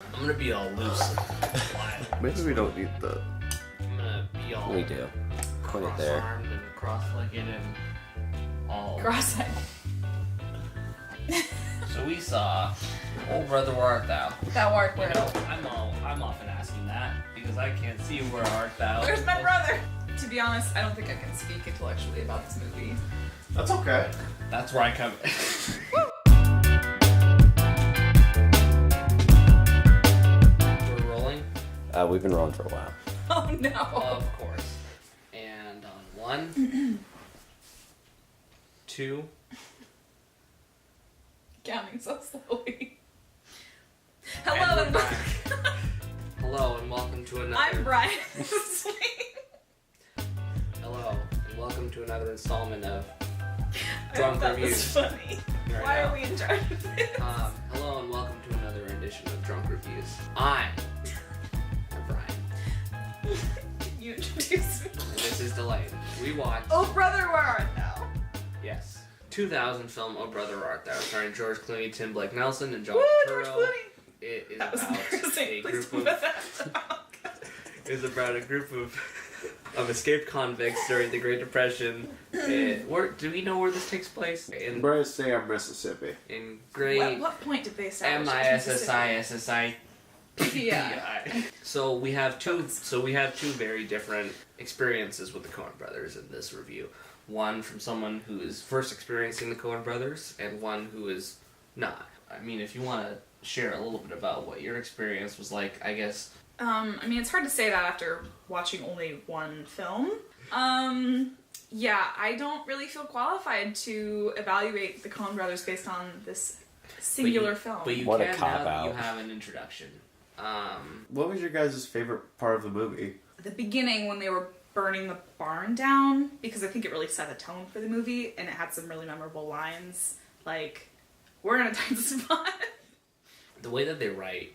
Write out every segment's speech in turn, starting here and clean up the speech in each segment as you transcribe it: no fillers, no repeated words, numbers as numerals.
I'm gonna be all loose. Maybe we don't need the... I'm gonna be all... We do. Put it there. Cross-armed and cross-legged and all... Cross-eyed. So we saw Old Brother, Where Art Thou? Thou art where? I'm often asking that because I can't see Where Art Thou. Where's my brother? To be honest, I don't think I can speak intellectually about this movie. That's okay. That's where I come in. We're rolling? We've been rolling for a while. Oh no! Of course. And on 1, 2... Counting so slowly. And Hello we're and back. Hello and welcome to another... I'm Brian. Hello and welcome to another installment of Drunk Reviews. Was funny. Right Why now. are we in charge of this? Hello and welcome to another edition of Drunk Reviews. I'm Brian. You introduced me. And this is Delane. We watched... Oh brother, where art thou? Yes. 2000 film Oh Brother, Where Art Thou, starring George Clooney, Tim Blake Nelson, and John Woo, Turturro. George Clooney. It is That was about embarrassing. a Please group don't of... put that down. It was about a group of escaped convicts during the Great Depression. Do we know where this takes place? In Say Mississippi. Great What point did they establish? MISSI. Yeah. So we have two very different experiences with the Coen Brothers in this review. One from someone who is first experiencing the Coen Brothers, and one who is not. I mean, if you want to share a little bit about what your experience was like, I guess. I mean, it's hard to say that after watching only one film. Yeah, I don't really feel qualified to evaluate the Coen Brothers based on this singular film. But you What a can now cop that you out. have an introduction. What was your guys' favorite part of the movie? The beginning, when they were burning the barn down, because I think it really set a tone for the movie, and it had some really memorable lines, like, we're in a tight spot. The way that they write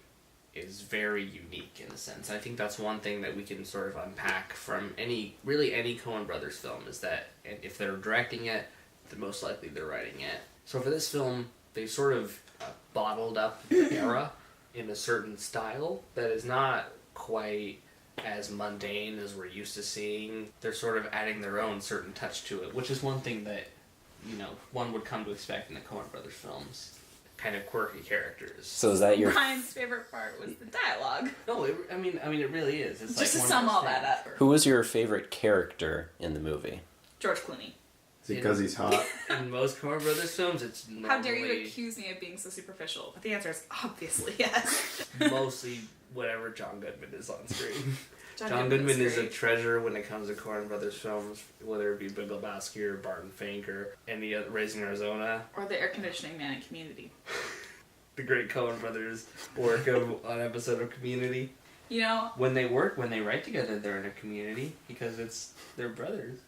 is very unique in a sense. I think that's one thing that we can sort of unpack from any Coen Brothers film, is that if they're directing it, then most likely they're writing it. So for this film, they sort of bottled up the era in a certain style that is not quite as mundane as we're used to seeing. They're sort of adding their own certain touch to it, which is one thing that, one would come to expect in the Coen Brothers films. Kind of quirky characters. So is that your... Brian's favorite part was the dialogue. No, it really is. It's Just like to one sum of all those that things. up. Who was your favorite character in the movie? George Clooney. Is it because he's hot? In most Coen Brothers films, it's normally... How dare you accuse me of being so superficial? But the answer is obviously yes. mostly whatever John Goodman is on screen. John Goodman's Goodman is a great. treasure when it comes to Coen Brothers films, whether it be Big Lebowski or Barton Fink or any other, Raising Arizona. Or the air conditioning man in Community. The great Coen Brothers work of an episode of Community. You know, When they write together, they're in a community because they're brothers.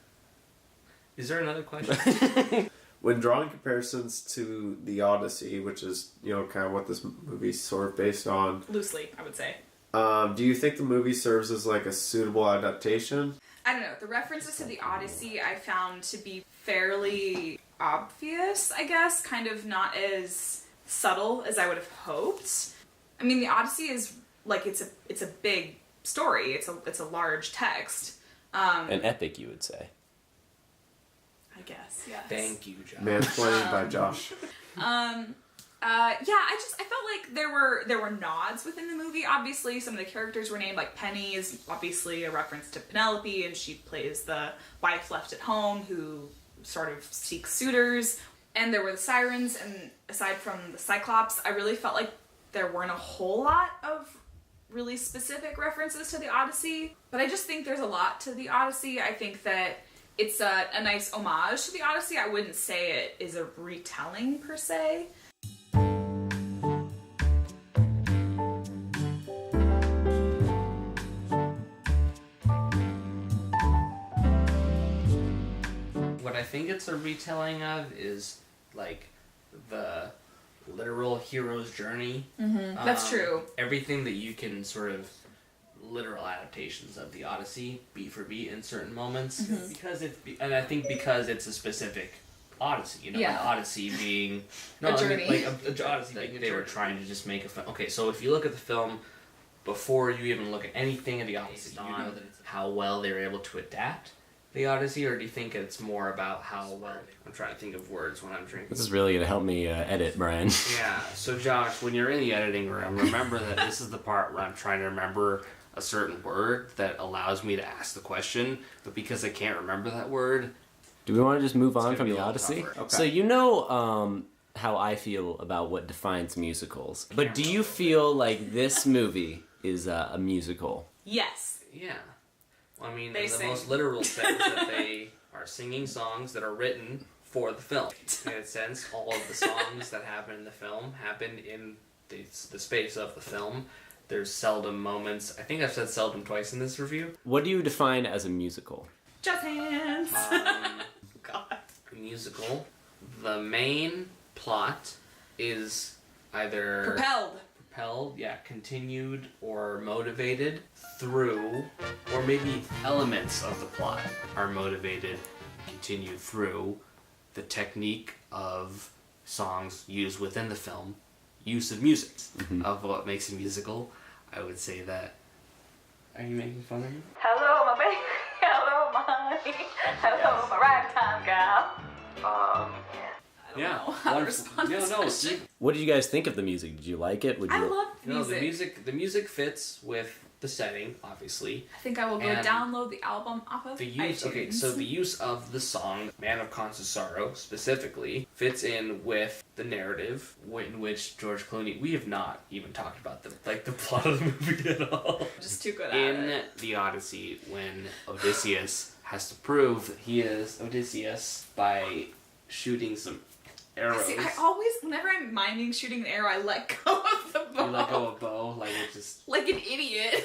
Is there another question? When drawing comparisons to The Odyssey, which is, kind of what this movie's sort of based on, loosely, I would say. do you think the movie serves as like a suitable adaptation? I don't know. The references to the Odyssey I found to be fairly obvious, I guess. Kind of not as subtle as I would have hoped. I mean, the Odyssey is like it's a big story. It's a large text. An epic, you would say. I guess, yes. Thank you, John. Mansplaining by Josh. Yeah, I felt like there were nods within the movie. Obviously, some of the characters were named. Like Penny is obviously a reference to Penelope, and she plays the wife left at home who sort of seeks suitors. And there were the sirens, and aside from the Cyclops, I really felt like there weren't a whole lot of really specific references to the Odyssey. But I just think there's a lot to the Odyssey. I think that it's a nice homage to the Odyssey. I wouldn't say it is a retelling per se. What I think it's a retelling of is like the literal hero's journey. That's true. Everything that you can sort of literal adaptations of the Odyssey, beat for beat in certain moments, because I think because it's a specific Odyssey, Yeah. an Odyssey being journey. Odyssey being they were trying to just make a film. Okay, so if you look at the film before you even look at anything of the Odyssey, you know how well they were able to adapt the Odyssey, or do you think it's more about how well? I'm trying to think of words when I'm drinking. This is really gonna help me edit, Brian. Yeah. So Josh, when you're in the editing room, remember that this is the part where I'm trying to remember a certain word that allows me to ask the question, but because I can't remember that word. Do we want to just move on gonna from be a the little Odyssey? tougher. Okay. So you know how I feel about what defines musicals, but do you feel like this movie is a musical? Yes. Yeah. Well, I mean, They in the sing. most literal sense that they are singing songs that are written for the film. In a sense, all of the songs that happen in the film happen in the space of the film. There's seldom moments. I think I've said seldom twice in this review. What do you define as a musical? Just hands. God. Musical. The main plot is either propelled, continued or motivated through, or maybe elements of the plot are motivated, continued through the technique of songs used within the film, use of music, of what makes a musical. I would say that. Are you making fun of me? Hello, my baby. Hello, mommy. Hello, my ragtime gal. I don't know how to respond to this question. What did you guys think of the music? Did you like it? Would you? I love No, music. the music fits with the setting, obviously. I think I will go And download the album off of The use, iTunes. okay, so the use of the song "Man of Constant Sorrow" specifically fits in with the narrative in which George Clooney. We have not even talked about the plot of the movie at all. Just too good at In it. the Odyssey, when Odysseus has to prove that he is Odysseus by shooting some arrows. See, I always, whenever I'm miming shooting an arrow, I let go of the bow. You let go of bow, like it just. Like an idiot.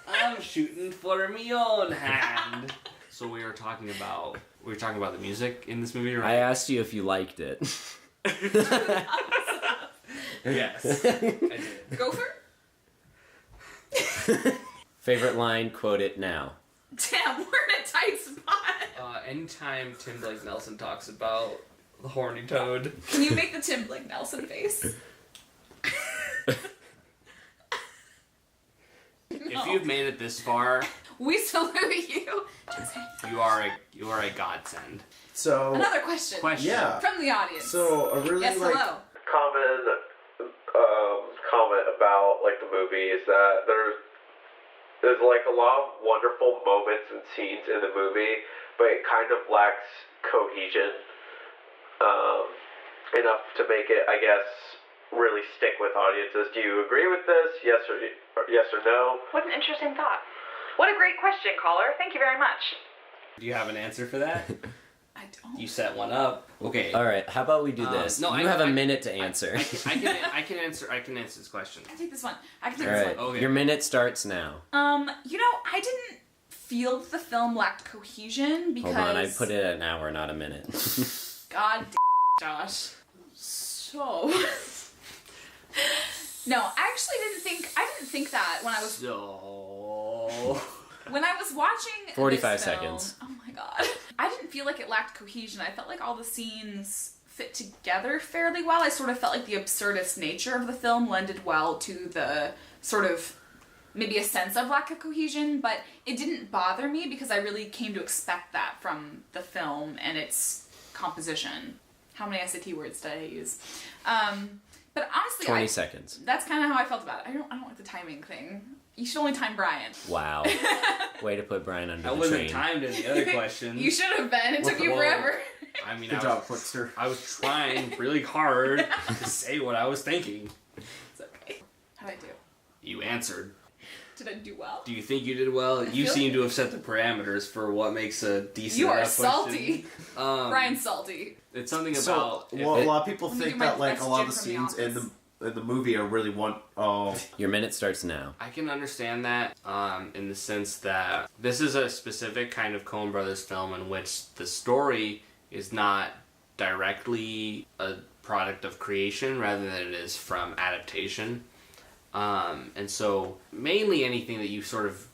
I'm shooting for me own hand. So we were talking about the music in this movie, right? I asked you if you liked it. Yes, I did. Gopher? Favorite line? Quote it now. Damn, we're in a tight spot. Anytime Tim Blake Nelson talks about the horny toad, Can you make the Tim Blake Nelson face? if you've made it this far, We salute you. you are a godsend. So Another question. yeah. From the audience. So a really Yes, hello. comment about like the movie is that there's like a lot of wonderful moments and scenes in the movie, but it kind of lacks cohesion enough to make it, I guess, really stick with audiences. Do you agree with this? Yes or no? What an interesting thought. What a great question, caller. Thank you very much. Do you have an answer for that? I don't. You set one up. Okay. All right. How about we do this? no, you I- have a I- minute to answer. I can answer this question. I can take this one. I can take All this right. one. Okay. Your minute starts now. I didn't feel that the film lacked cohesion because. Hold on. I put it at an hour, not a minute. God Josh. So. No, I actually didn't think that when I was So. watching 45 this film. seconds. Oh my god. I didn't feel like it lacked cohesion. I felt like all the scenes fit together fairly well. I sort of felt like the absurdist nature of the film lended well to the sort of maybe a sense of lack of cohesion, but it didn't bother me because I really came to expect that from the film and its composition. How many SAT words did I use? But honestly, 20 seconds. that's kind of how I felt about it. I don't like the timing thing. You should only time Brian. Wow. Way to put Brian under I the wasn't train. timed in the other question. You should have been. It took you Whoa. forever. I mean, Good job, Quickster. I was trying really hard to say what I was thinking. It's okay. How'd I do? You answered. Did I do well? Do you think you did well? You feel- seem to have set the parameters for what makes a decent You are enough salty. question. Brian's salty. It's something So, about. well, a lot of people Let me think do my that like a best lot of Jim the from The scenes in Office. the movie are really Your minute starts now. I can understand that in the sense that this is a specific kind of Coen Brothers film in which the story is not directly a product of creation rather than it is from adaptation. And so mainly anything that you sort of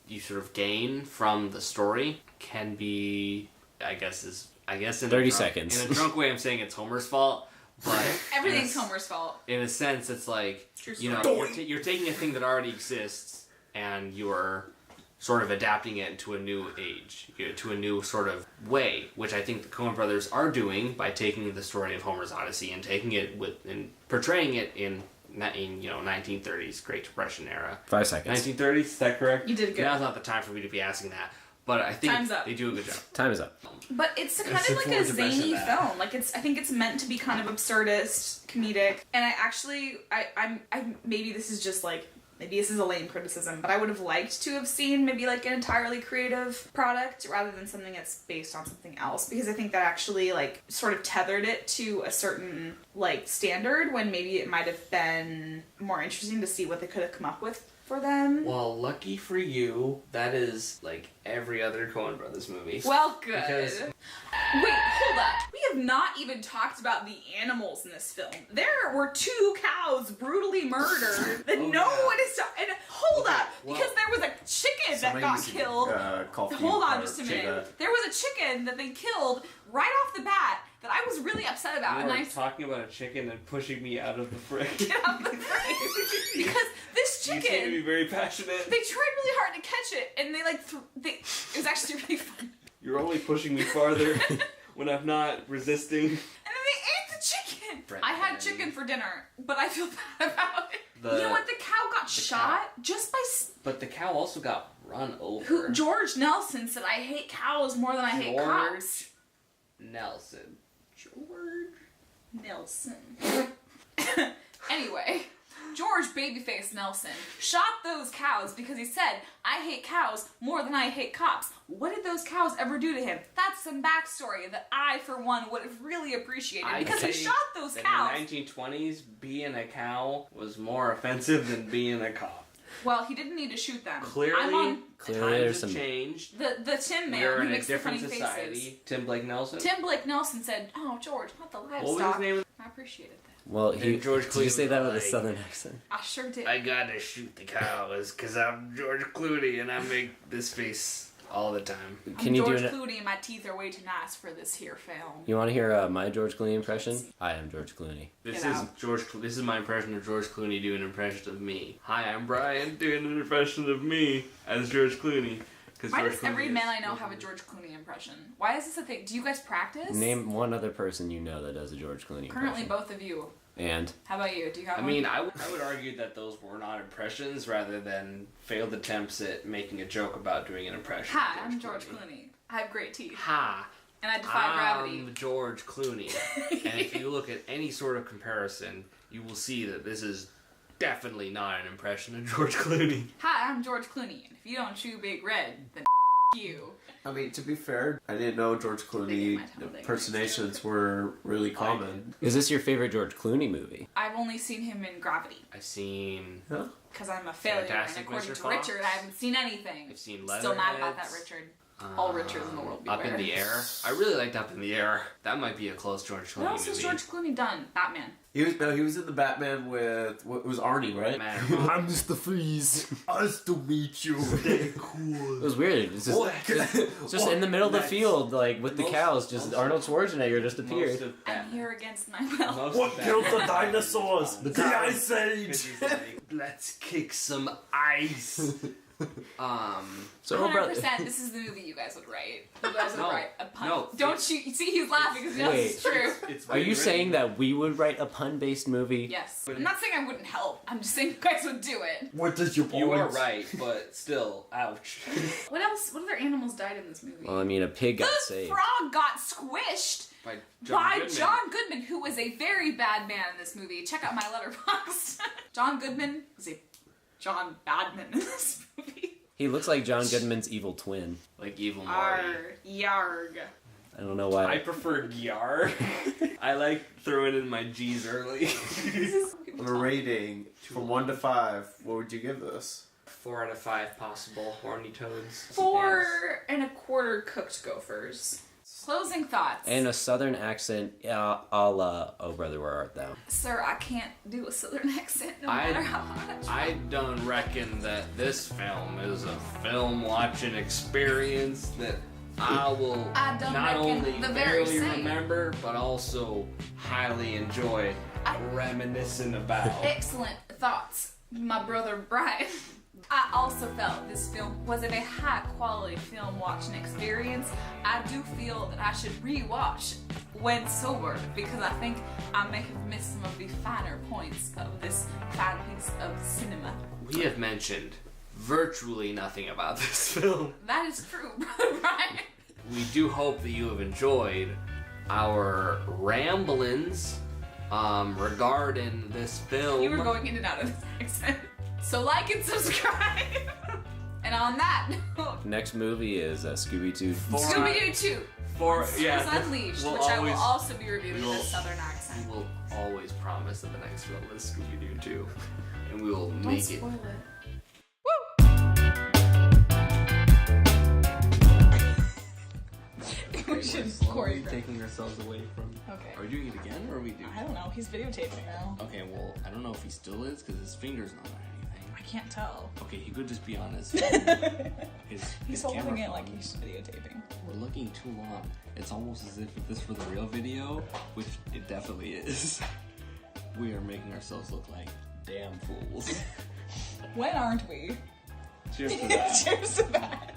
you sort of gain from the story can be, I guess in 30 a drunk, seconds. In a drunk way, I'm saying it's Homer's fault, but Everything's Homer's fault. in a sense, it's like, True you know, story. you're taking a thing that already exists and you're sort of adapting it to a new age, to a new sort of way, which I think the Coen Brothers are doing by taking the story of Homer's Odyssey and taking it and portraying it in 1930s Great Depression era. 5 seconds. 1930s, is that correct? You did good. Now's not the time for me to be asking that, but I think Time's up. they do a good job. Time is up. But it's kind Let's of look like a forward to the rest of zany that. film. Like I think it's meant to be kind of absurdist, comedic. And I maybe this is just like, maybe this is a lame criticism, but I would have liked to have seen maybe like an entirely creative product rather than something that's based on something else, because I think that actually like sort of tethered it to a certain like standard when maybe it might have been more interesting to see what they could have come up with for them. Well, lucky for you, that is like every other Coen Brothers movie. Well, good. Because- Wait, hold up. We have not even talked about the animals in this film. There were 2 cows brutally murdered that Oh, no yeah. one is and hold Okay, up, well- because there was a chicken that got killed. Hold on just a minute. There was a chicken that they killed right off the bat that I was really upset about. You And were I talking about a chicken and pushing me out of the fray. get out the frame. Because this You seem to be chicken, very passionate. they tried really hard to catch it, and they like, it was actually really fun. You're only pushing me farther when I'm not resisting. And then they ate the chicken. Brett I had Bennett. chicken for dinner, but I feel bad about it. The- you know what? The cow got shot just by But the cow also got run over. who? George Nelson said, "I hate cows more than I hate cops." Nelson. George Nelson. Anyway, George Babyface Nelson shot those cows because he said, "I hate cows more than I hate cops." What did those cows ever do to him? That's some backstory that I, for one, would have really appreciated, because he shot those cows. In the 1920s, being a cow was more offensive than being a cop. Well, he didn't need to shoot them. Clearly, I'm on Clearly times there's have some- changed. the Tim man We're who in a makes the funny different society. faces. Tim Blake Nelson. Tim Blake Nelson said, "Oh, George, not the livestock." What was his name? I appreciated that. Well, And George did you Clooney say that was with a like- southern accent? I sure did. I gotta shoot the cows because I'm George Clooney and I make this face all the time. Can I'm you George do an? Clooney, and my teeth are way too nice for this here film. You want to hear my George Clooney impression? I am George Clooney. This Get is out. This is my impression of George Clooney doing an impression of me. Hi, I'm Brian doing an impression of me as George Clooney. Why George does every Clooney man is- I know have a George Clooney impression? Why is this a thing? Do you guys practice? Name one other person you know that does a George Clooney Currently, impression. both of you. And How about you? Do you have I one? mean, I would argue that those were not impressions rather than failed attempts at making a joke about doing an impression. of Hi, I'm George Clooney. I have great teeth, Hi, and I defy gravity. I'm George Clooney. And if you look at any sort of comparison, you will see that this is definitely not an impression of George Clooney. Hi, I'm George Clooney, and if you don't chew Big Red, then you. I mean, to be fair, I didn't know George Clooney impersonations were really common. is this your favorite George Clooney movie? I've only seen him in Gravity, I've seen Huh? because I'm a failure, Fantastic and according Mr. to Fox. Richard, I haven't seen anything. I've seen Still mad about that, Leatherheads. Richard. All Richards in the world Up in beware. the Air. I really liked Up in the Air. That might be a close George Clooney What else movie. has George Clooney done? Batman. He was in the Batman with it was Arnie, right? Man, I'm Mr. Freeze. Nice to meet you. It was weird. It's just, it's just in the middle of the field, like with the Most- cows. Just most- Arnold Schwarzenegger just most appeared. of I'm Batman. here against my will. Most What of killed the Batman- dinosaurs? The Ice Age. He's like, let's kick some ice. So, 100%, this is the movie you guys would write. You guys would No, write a pun. no. Don't you see he's laughing because he knows it's true. It's are you been saying written. that we would write a pun-based movie? Yes. I'm not saying I wouldn't help. I'm just saying you guys would do it. What is your point? You are right, but still, ouch. What else? What other animals died in this movie? Well, I mean, a pig got the saved. frog got squished By by John Goodman, who was a very bad man in this movie. Check out my letterbox. John Goodman was a John Badman in this movie. He looks like John Goodman's evil twin. Like Evil Morty. Arr, yarg. I don't know why. I prefer Gyar. I like throwing in my G's early. On a rating from 1 to 5, what would you give this? 4 out of 5 possible horny toads. 4 1/4 cooked gophers. Closing thoughts. And a southern accent, a la Oh Brother, Where Art Thou? Sir, I can't do a southern accent no matter how much. I don't reckon that this film is a film watching experience that I will I don't not reckon only the very barely same. remember, but also highly enjoy reminiscing about. Excellent thoughts, my brother Brian. I also felt this film was a high quality film watching experience. I do feel that I should rewatch when sober because I think I may have missed some of the finer points of this fine piece of cinema. We have mentioned virtually nothing about this film. That is true, brother Brian. We do hope that you have enjoyed our ramblings regarding this film. You were going in and out of this accent. So like and subscribe. And on that note, Next movie is Scooby-Doo. Scooby-Doo 2. Monsters Unleashed, we'll which I will always- also be reviewing we with will- a southern accent. We will always promise that the next film is Scooby-Doo 2. And we will Don't make spoil it. We should choreograph. Taking ourselves away from. Okay. Are we doing it again, or are we doing? I don't know. He's videotaping now. Okay, well, I don't know if he still is because his finger's not on anything. I can't tell. Okay, he could just be on his. He's holding camera it like phone. he's videotaping. We're looking too long. It's almost as if this were the real video, which it definitely is. We are making ourselves look like damn fools. When aren't we? Cheers to that. Cheers to that.